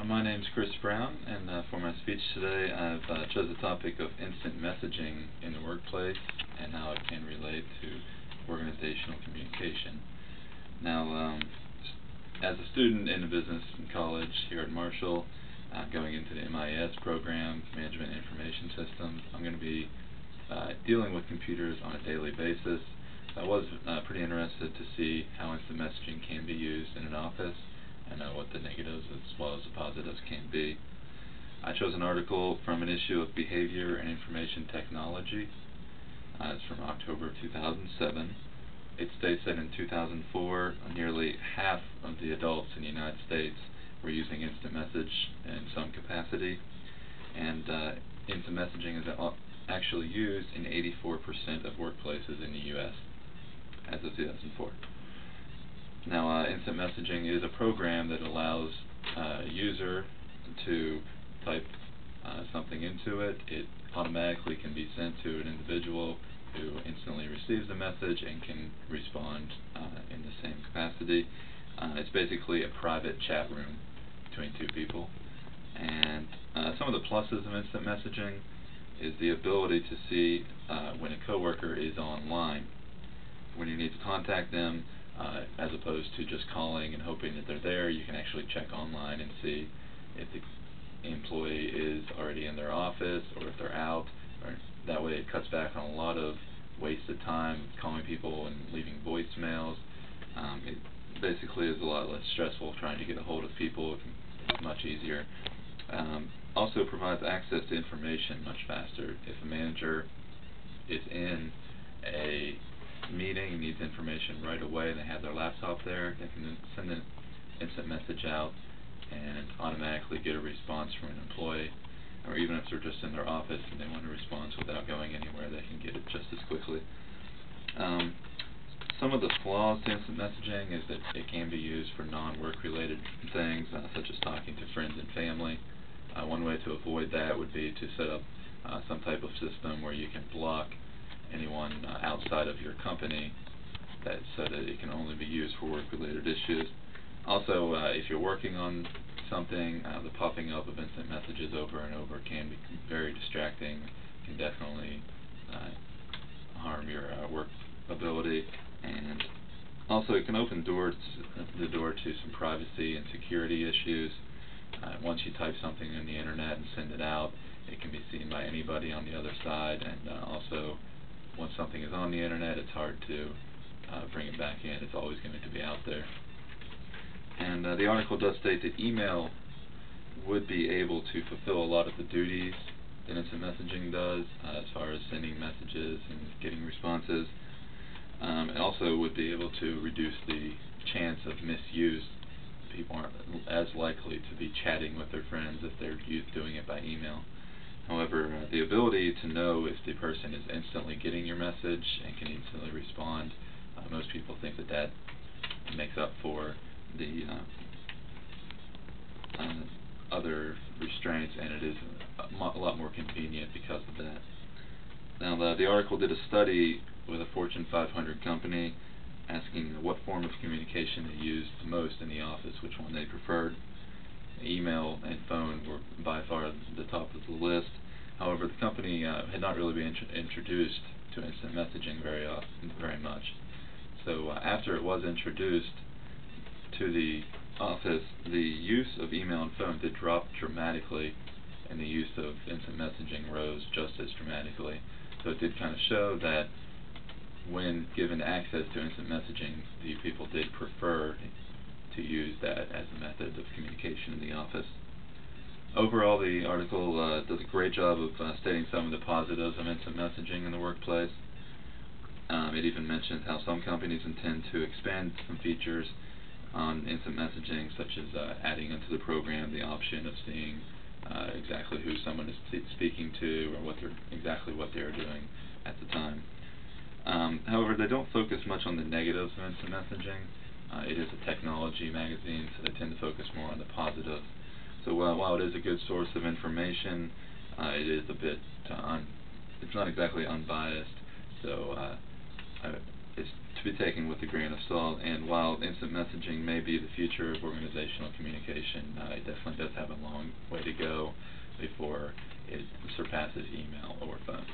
My name's Chris Brown, and for my speech today I've chose the topic of instant messaging in the workplace and how it can relate to organizational communication. Now, as a student in a business in college here at Marshall, going into the MIS program, Management Information Systems, I'm going to be dealing with computers on a daily basis. I was pretty interested to see how instant messaging can be used in an office and what the negatives as well as the positives can be. I chose an article from an issue of Behavior and Information Technology. It's from October of 2007. It states that in 2004, nearly half of the adults in the United States were using instant message in some capacity, and instant messaging is actually used in 84% of workplaces in the U.S. as of 2004. Now, instant messaging is a program that allows a user to type something into it. It automatically can be sent to an individual who instantly receives the message and can respond in the same capacity. It's basically a private chat room between two people. And some of the pluses of instant messaging is the ability to see when a coworker is online. When you need to contact them, as opposed to just calling and hoping that they're there, you can actually check online and see if the employee is already in their office or if they're out. That way it cuts back on a lot of wasted time calling people and leaving voicemails. It basically is a lot less stressful trying to get a hold of people. It's much easier. Also provides access to information much faster. If a manager is in a meeting and needs information right away and they have their laptop there, they can send an instant message out and automatically get a response from an employee. Or even if they're just in their office and they want a response without going anywhere, they can get it just as quickly. Some of the flaws to instant messaging is that it can be used for non-work related things, such as talking to friends and family. One way to avoid that would be to set up some type of system where you can block anyone outside of your company so that it can only be used for work-related issues. Also, if you're working on something, the popping up of instant messages over and over can be very distracting, can definitely harm your work ability, and also it can open the door to some privacy and security issues. Once you type something on the internet and send it out, it can be seen by anybody on the other side, and also once something is on the internet, it's hard to bring it back in. It's always going to be out there. And the article does state that email would be able to fulfill a lot of the duties that instant messaging does, as far as sending messages and getting responses. It also would be able to reduce the chance of misuse. People aren't as likely to be chatting with their friends if they're doing it by email. However, the ability to know if the person is instantly getting your message and can instantly respond, most people think that that makes up for the other restraints, and it is a lot more convenient because of that. Now, the article did a study with a Fortune 500 company asking what form of communication they used the most in the office, which one they preferred. Email and phone were by far the top of the list. However, the company had not really been introduced to instant messaging very much. So after it was introduced to the office, the use of email and phone did drop dramatically, and the use of instant messaging rose just as dramatically. So it did kind of show that when given access to instant messaging, the people did prefer to use that as a method of communication in the office. Overall, the article does a great job of stating some of the positives of instant messaging in the workplace. It even mentions how some companies intend to expand some features on instant messaging, such as adding into the program the option of seeing exactly who someone is speaking to or exactly what they are doing at the time. However, they don't focus much on the negatives of instant messaging. It is a technology magazine, so they tend to focus more on the positives. So while it is a good source of information, it is a bit it's not exactly unbiased. So it's should be taken with a grain of salt, and while instant messaging may be the future of organizational communication, it definitely does have a long way to go before it surpasses email or phone.